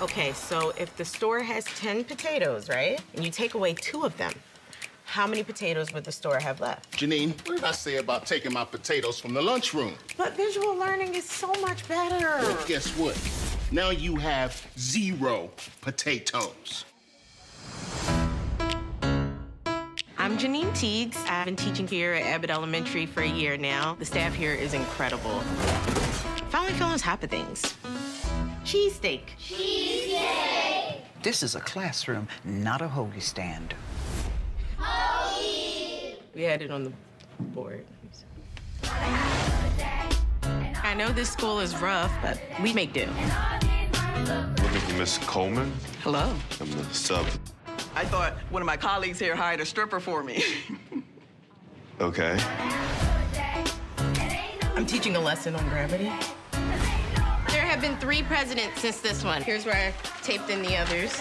Okay, so if the store has 10 potatoes, right? And you take away 2 of them, how many potatoes would the store have left? Janine, what did I say about taking my potatoes from the lunchroom? But visual learning is so much better. Well, guess what? Now you have 0 potatoes. I'm Janine Teagues. I've been teaching here at Abbott Elementary for a year now. The staff here is incredible. Finally feeling on top of things. Cheesesteak. Cheesesteak! This is a classroom, not a hoagie stand. Hoagie! We had it on the board. I know this school is rough, but we make do. Looking for Miss Coleman? Hello. I'm the sub. I thought one of my colleagues here hired a stripper for me. Okay. I'm teaching a lesson on gravity. There have been 3 presidents since this one. Here's where I taped in the others.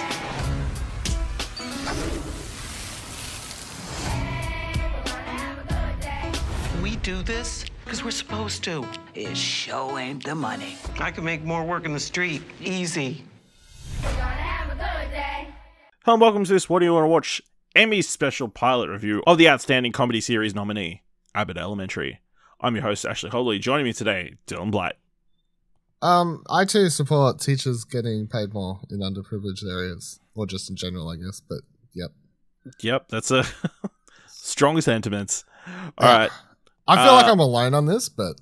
We do this because we're supposed to. It sure ain't the money. I can make more work in the street. Easy. Hello and welcome to this What Do You Want to Watch? Emmy special pilot review of the Outstanding Comedy Series nominee, Abbott Elementary. I'm your host, Ashley Hobley. Joining me today, Dylan Blatt. I too support teachers getting paid more in underprivileged areas, or just in general, I guess, but yep. Yep, that's a strong sentiments. Alright. I feel like I'm alone on this, but...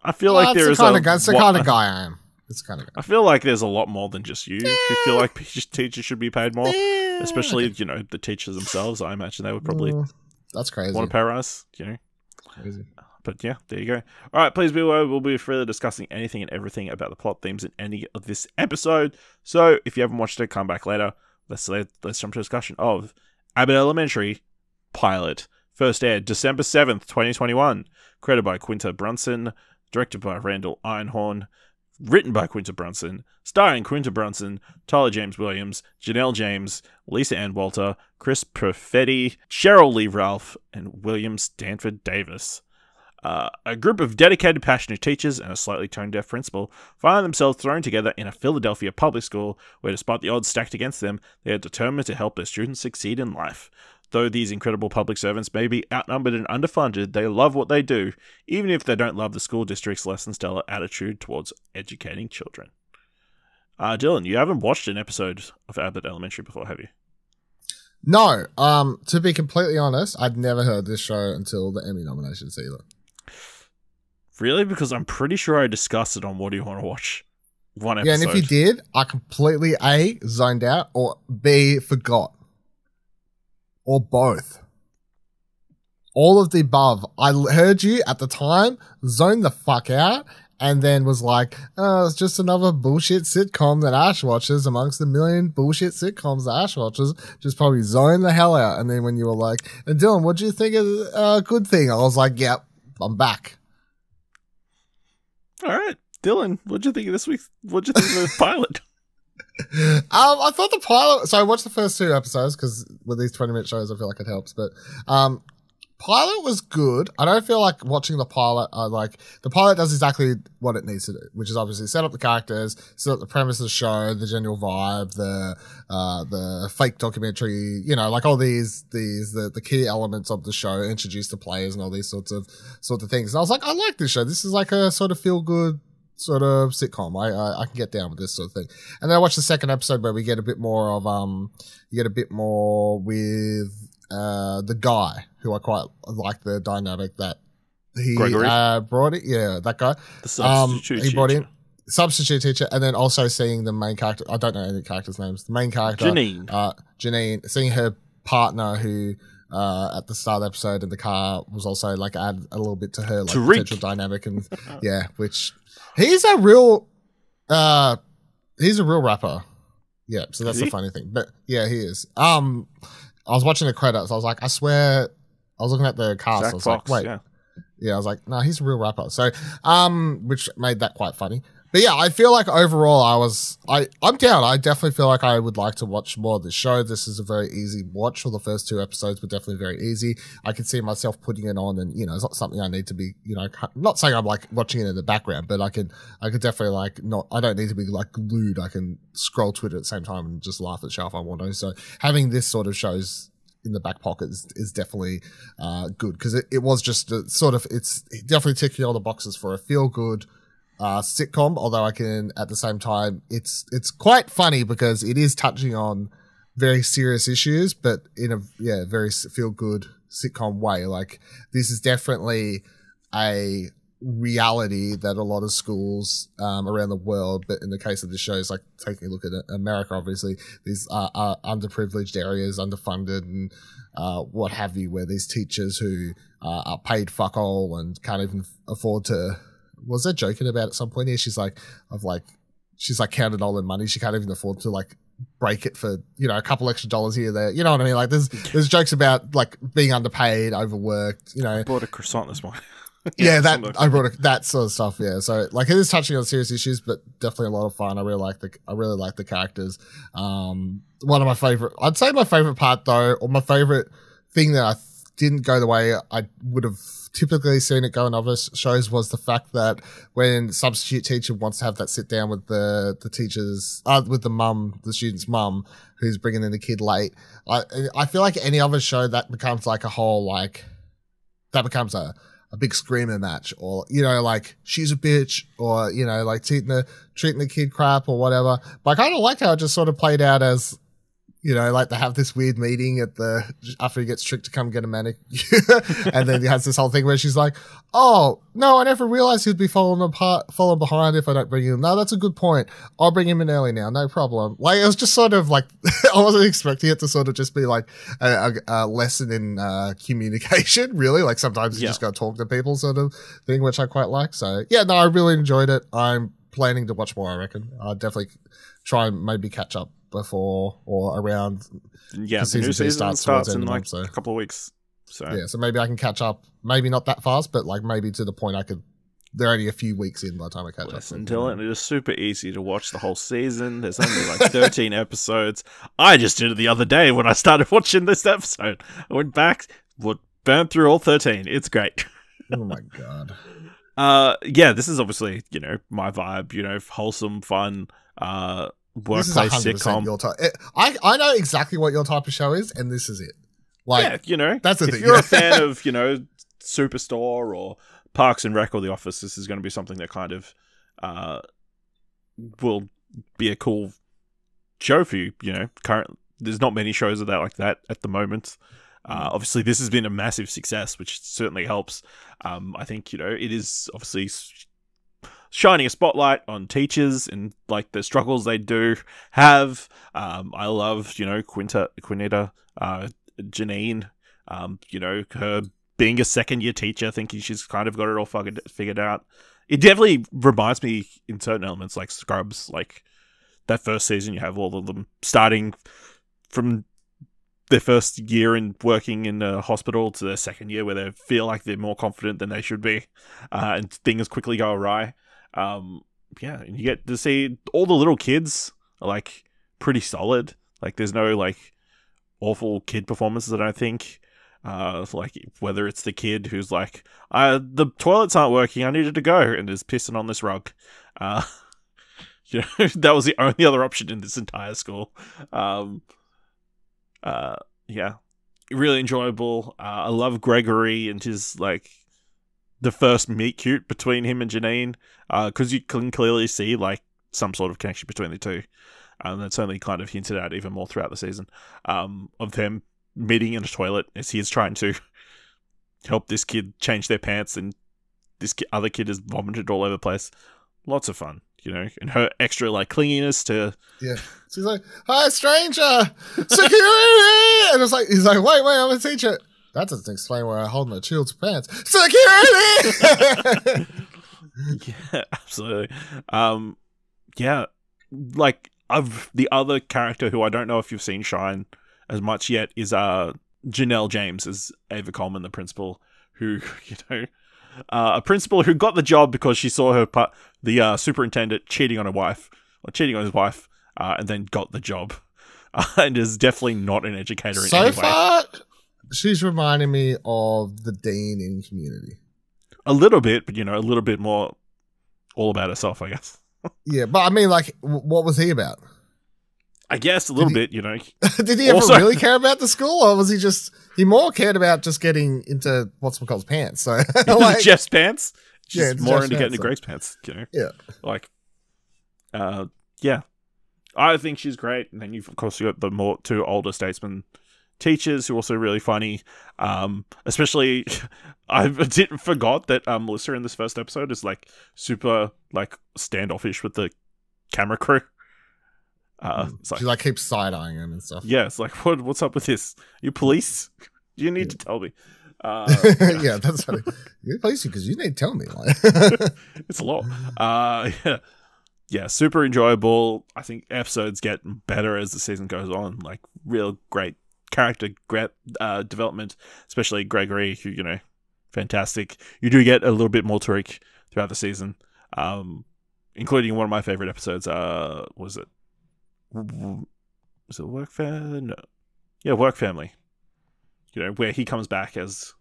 I feel like there is that's the kind of guy I am. It's kind of guy. I feel like there's a lot more than just you who feel like teachers should be paid more, especially, you know, the teachers themselves. I imagine they would probably that's crazy. want to pay a rise, you know. Crazy. But yeah, there you go. All right, please be aware we'll be further discussing anything and everything about the plot themes in any of this episode. So if you haven't watched it, come back later. Let's jump to discussion of Abbott Elementary pilot. First aired December 7th, 2021. Created by Quinta Brunson. Directed by Randall Einhorn. Written by Quinta Brunson. Starring Quinta Brunson, Tyler James Williams, Janelle James, Lisa Ann Walter, Chris Perfetti, Sheryl Lee Ralph, and William Stanford Davis. A group of dedicated, passionate teachers and a slightly tone-deaf principal find themselves thrown together in a Philadelphia public school where, despite the odds stacked against them, they are determined to help their students succeed in life. Though these incredible public servants may be outnumbered and underfunded, they love what they do, even if they don't love the school district's less than stellar attitude towards educating children. Dylan, you haven't watched an episode of Abbott Elementary before, have you? No. To be completely honest, I'd never heard this show until the Emmy nominations either. Really? Because I'm pretty sure I discussed it on What Do You Want to Watch? One episode. Yeah, and if you did, I completely A, zoned out, or B, forgot. Or both. All of the above. I heard you at the time, zoned the fuck out, and then was like, oh, it's just another bullshit sitcom that Ash watches amongst the million bullshit sitcoms that Ash watches. Just probably zone the hell out. And then when you were like, Dylan, what do you think of Good Thing? I was like, yep, I'm back. All right. Dylan, what'd you think of this week's, what'd you think of the pilot? I thought the pilot, so I watched the first 2 episodes because with these 20-minute shows, I feel like it helps, but, pilot was good. I don't feel like watching the pilot, the pilot does exactly what it needs to do, which is obviously set up the characters, set up the premise of the show, the general vibe, the fake documentary, you know, like all the key elements of the show, introduce the players and all these sorts of things. And I was like, I like this show. This is like a sort of feel good sort of sitcom. I can get down with this sort of thing. And then I watched the second episode where we get a bit more of, with, the guy who I quite like the dynamic that he brought it. Yeah, that guy. The substitute he brought in substitute teacher, and then also seeing the main character. I don't know any characters' names. The main character, Janine, seeing her partner who at the start of the episode in the car was also like add a little bit to her like potential dynamic, and yeah, which he's a real rapper. Yeah, so that's the funny thing. But yeah, he is. I was watching the credits. I was like, I swear, I was looking at the cast. Zach I was Fox, like, wait. Yeah, I was like, no, he's a real rapper. So, which made that quite funny. But yeah, I feel like overall I'm down. I definitely feel like I would like to watch more of this show. This is a very easy watch. For the first 2 episodes were definitely very easy. I could see myself putting it on, and it's not something I need to be, I'm not saying I'm like watching it in the background, but I could definitely I don't need to be like glued. I can scroll Twitter at the same time and just laugh at the show if I want to. So having this sort of shows in the back pocket is definitely good, because it was just it's definitely ticking all the boxes for a feel good sitcom, although I can at the same time it's quite funny because it is touching on very serious issues, but in a very feel good sitcom way. Like, this is definitely a reality that a lot of schools around the world, but in the case of this show, it's like taking a look at America, obviously these are underprivileged areas, underfunded, and what have you, where these teachers who are paid fuck all and can't even afford to. Was there joking about at some point here? She's like counted all the money. She can't even afford to like break it for, a couple extra dollars here or there. You know what I mean? Like, there's jokes about like being underpaid, overworked, I bought a croissant this morning. I brought that sort of stuff. Yeah. So like, it is touching on serious issues, but definitely a lot of fun. I really like the characters. I'd say my favorite part though, or my favorite thing that I didn't go the way I would have typically seen it go in other shows, was the fact that when substitute teacher wants to have that sit down with the teachers, with the student's mum, who's bringing in the kid late. I feel like any other show that becomes like a whole, that becomes a big screamer match, or, like she's a bitch, or, like treating the kid crap or whatever. But I kind of like how it just sort of played out as, like they have this weird meeting after he gets Trakt to come get a manicure. And then he has this whole thing where she's like, oh, no, I never realized he'd be falling behind if I don't bring him in. No, that's a good point. I'll bring him in early now. No problem. Like, it was just sort of like, I wasn't expecting it to sort of just be like a lesson in communication, really. Like, sometimes you just got to talk to people sort of thing, which I quite like. So yeah, no, I really enjoyed it. I'm planning to watch more, I reckon. I'll definitely try and maybe catch up before or around. Yeah, the new season starts in like a couple of weeks. So maybe I can catch up. Maybe not that fast, but like maybe to the point they're only a few weeks in by the time I catch up. Listen, Dylan, it is super easy to watch the whole season. There's only like 13 episodes. I just did it the other day when I started watching this episode. I went back, burned through all 13. It's great. Oh my god. This is obviously, my vibe, wholesome, fun, workplace sitcom. Your type. I know exactly what your type of show is, and this is it. Like, that's the thing. If you're a fan of, Superstore or Parks and Rec or The Office, this is going to be something that kind of will be a cool show for you. There's not many shows of that like that at the moment. Obviously, this has been a massive success, which certainly helps. I think, it is obviously shining a spotlight on teachers and like the struggles they do have. I love, Quinta, Janine, her being a second year teacher, thinking she's kind of got it all figured out. It definitely reminds me in certain elements like Scrubs, like that first season, you have all of them starting from their first year in working in a hospital to their second year where they feel like they're more confident than they should be, and things quickly go awry. And you get to see all the little kids are like pretty solid. Like, there's no like awful kid performances, I don't think. Like, whether it's the kid who's like, the toilets aren't working, I needed to go, and is pissing on this rug. That was the only other option in this entire school. Really enjoyable. I love Gregory and his like the first meet cute between him and Janine, because you can clearly see like some sort of connection between the two. That's only kind of hinted at even more throughout the season, of them meeting in a toilet as he is trying to help this kid change their pants, and this other kid has vomited all over the place. Lots of fun, and her extra like clinginess to. Yeah, she's like, "Hi, stranger, security," and he's like, "Wait, I'm a teacher." That doesn't explain why I hold my child's pants. Security. Yeah, absolutely. Like the other character who I don't know if you've seen shine as much yet is Janelle James as Ava Coleman, the principal, who a principal who got the job because she saw the superintendent cheating on his wife, and then got the job, and is definitely not an educator in any way. So far, she's reminding me of the dean in Community. A little bit, but a little bit more all about herself, I guess. Yeah, but I mean, like, what was he about? I guess a little bit, Did he ever really care about the school, or was he more cared about just getting into what's-my-call's pants? So, like, Jeff's pants? Yeah, more Jeff's into getting pants, to Greg's pants, Yeah. Like, yeah. I think she's great. And then you've, of course, got the two older statesmen teachers who are also really funny. Especially, I forgot that Melissa in this first episode is, like, super, like, standoffish with the camera crew. She like keeps side-eyeing him and stuff. Yeah, it's like, what's up with this? You police? You need to tell me. Yeah, that's funny. You're police because you need to tell me. Like. It's a lot. Yeah, super enjoyable. I think episodes get better as the season goes on. Like, real great character development, especially Gregory, who, fantastic. You do get a little bit more Tariq throughout the season, including one of my favorite episodes. Was it Work Family? No. Yeah, Work Family. Where he comes back as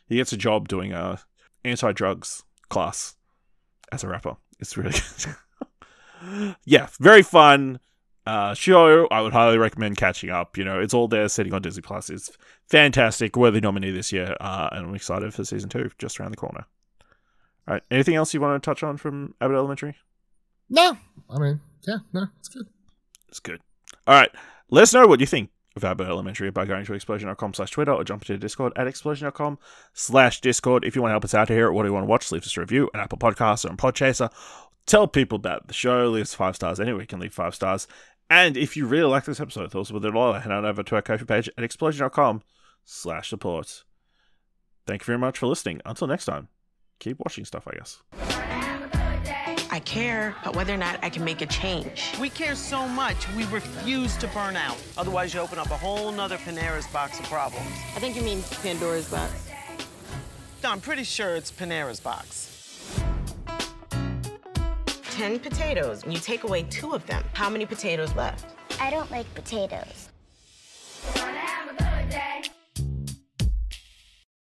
he gets a job doing a anti-drugs class as a rapper. It's really good. Yeah, very fun show. I would highly recommend catching up. It's all there, sitting on Disney Plus. It's fantastic, worthy nominee this year, and I'm excited for season 2, just around the corner. All right, anything else you want to touch on from Abbott Elementary? No, I mean, yeah, no, it's good. It's good. All right, let us know what you think of Abbott Elementary by going to explosion.com/Twitter or jump into Discord at explosion.com/Discord. If you want to help us out here, what do you want to watch? Leave us a review on Apple Podcasts or on Podchaser. Tell people about the show. Leave us 5 stars. Anywhere you can leave 5 stars. And if you really like this episode, tell us with $1. Head on over to our Ko-fi page at explosion.com/support. Thank you very much for listening. Until next time, keep watching stuff, I guess. I care about whether or not I can make a change. We care so much, we refuse to burn out. Otherwise, you open up a whole nother Panera's box of problems. I think you mean Pandora's box. No, I'm pretty sure it's Panera's box. 10 potatoes, and you take away 2 of them. How many potatoes left? I don't like potatoes.